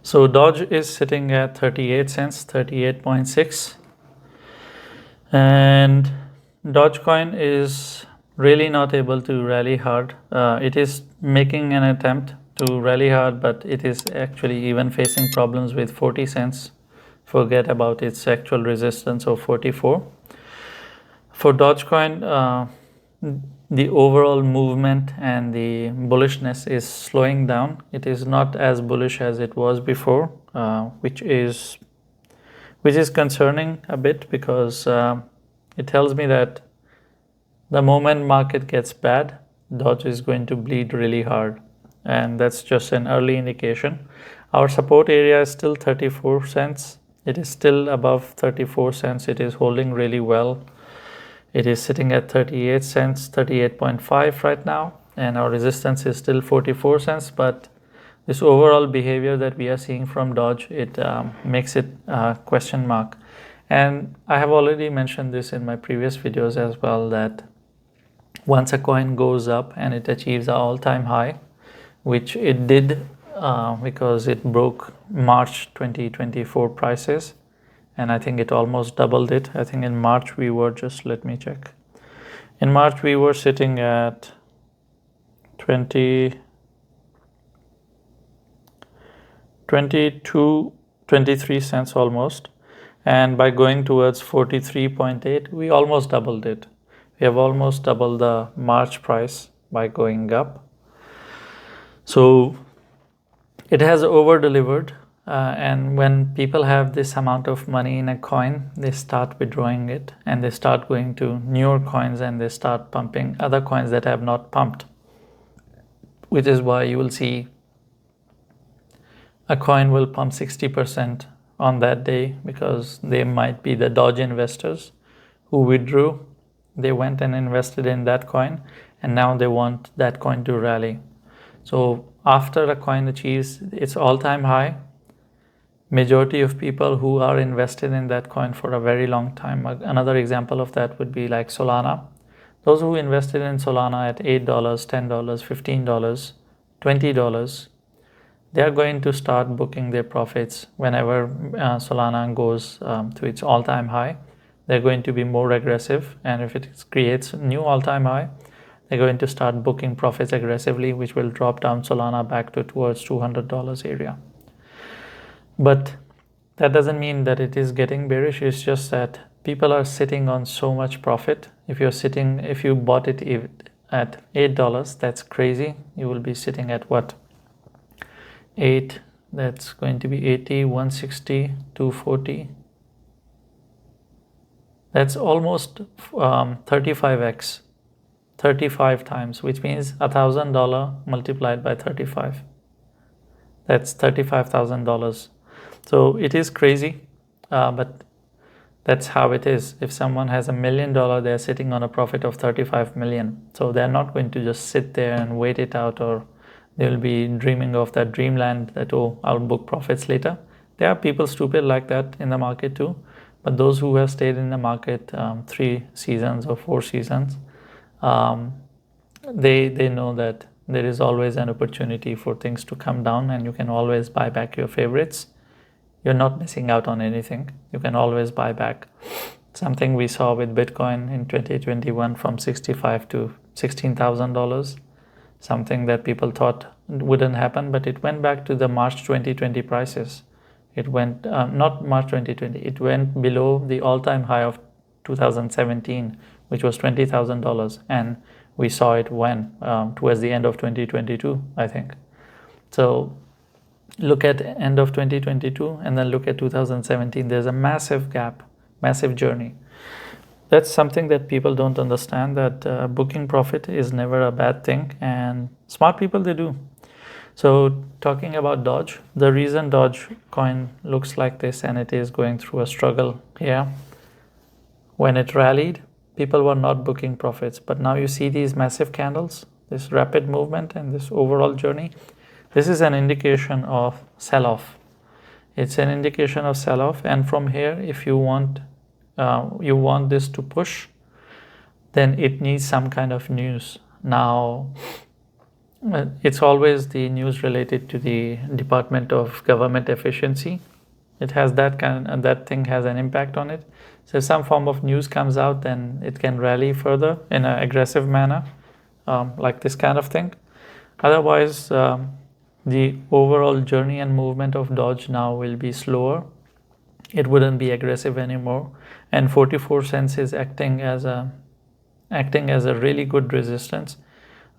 So Doge is sitting at 38 cents, 38.6, and Dogecoin is really not able to rally hard. It is making an attempt to rally hard, but it is actually even facing problems with 40 cents. Forget about its actual resistance of 44. For Dogecoin, the overall movement and the bullishness is slowing down. It is not as bullish as it was before, which is concerning a bit, because it tells me that the moment market gets bad, Doge is going to bleed really hard, and that's just an early indication. Our support area is still 34 cents. It is still above 34 cents. It is holding really well. It is sitting at 38 cents, 38.5 right now, and our resistance is still 44 cents. But this overall behavior that we are seeing from Doge, it makes it a question mark. And I have already mentioned this in my previous videos as well, that once a coin goes up and it achieves an all-time high, which it did because it broke March 2024 prices, and I think it almost doubled it. I think in March we were let me check. In March we were sitting at 22, 23 cents almost, and by going towards 43.8, we almost doubled it. We have almost doubled the March price by going up. So it has over delivered. And when people have this amount of money in a coin, they start withdrawing it, and they start going to newer coins, and they start pumping other coins that have not pumped, which is why you will see a coin will pump 60% on that day, because they might be the Doge investors who withdrew. They went and invested in that coin, and now they want that coin to rally. So after a coin achieves its all-time high, majority of people who are invested in that coin for a very long time. Another example of that would be like Solana. Those who invested in Solana at $8, $10, $15, $20, they are going to start booking their profits whenever Solana goes to its all-time high. They're going to be more aggressive, and if it creates a new all-time high, they're going to start booking profits aggressively, which will drop down Solana back towards $200 area. But that doesn't mean that it is getting bearish. It's just that people are sitting on so much profit. If you bought it at $8, that's crazy. You will be sitting at what? 8, that's going to be 80, 160, 240. That's almost 35x, 35 times, which means $1,000 multiplied by 35. That's $35,000. So it is crazy, but that's how it is. If someone has $1 million, they're sitting on a profit of 35 million. So they're not going to just sit there and wait it out, or they'll be dreaming of that dreamland that, oh, I'll book profits later. There are people stupid like that in the market too. But those who have stayed in the market 3 seasons or 4 seasons, they know that there is always an opportunity for things to come down, and you can always buy back your favorites. You're not missing out on anything. You can always buy back. Something we saw with Bitcoin in 2021 from $65,000 to $16,000. Something that people thought wouldn't happen, but it went back to the March 2020 prices. It went, not March 2020, it went below the all-time high of 2017, which was $20,000. And we saw it when, towards the end of 2022, I think. So look at end of 2022 and then look at 2017. There's a massive gap, massive journey. That's something that people don't understand, that booking profit is never a bad thing, and smart people, they do. So talking about Doge, the reason Dogecoin looks like this and it is going through a struggle here, when it rallied, people were not booking profits, but now you see these massive candles, this rapid movement and this overall journey. This is an indication of sell-off. It's an indication of sell-off, and from here, if you want this to push, then it needs some kind of news. Now, It's always the news related to the Department of Government Efficiency. It has that thing has an impact on it. So if some form of news comes out, then it can rally further in an aggressive manner, like this kind of thing. Otherwise, the overall journey and movement of Doge now will be slower. It wouldn't be aggressive anymore, and 44 cents is acting as a really good resistance.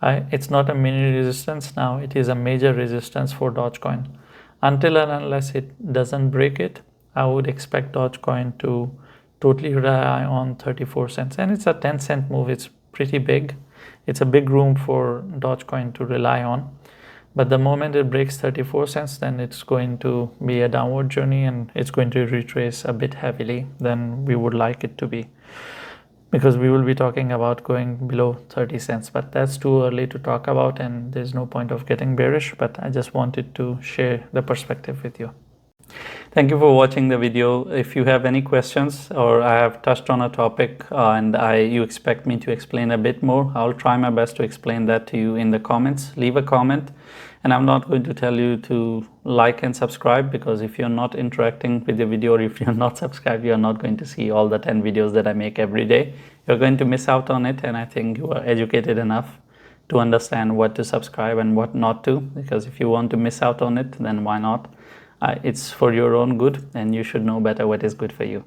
It's not a mini resistance now, it is a major resistance for Dogecoin. Until and unless it doesn't break it, I would expect Dogecoin to totally rely on 34 cents. And it's a 10-cent move, it's pretty big. It's a big room for Dogecoin to rely on. But the moment it breaks 34 cents, then it's going to be a downward journey and it's going to retrace a bit heavily than we would like it to be, because we will be talking about going below 30 cents, but that's too early to talk about and there's no point of getting bearish. But I just wanted to share the perspective with you. Thank you for watching the video. If you have any questions or I have touched on a topic and you expect me to explain a bit more, I'll try my best to explain that to you in the comments. Leave a comment, and I'm not going to tell you to like and subscribe, because if you're not interacting with the video or if you're not subscribed, you're not going to see all the 10 videos that I make every day. You're going to miss out on it, and I think you are educated enough to understand what to subscribe and what not to, because if you want to miss out on it, then why not? It's for your own good, and you should know better what is good for you.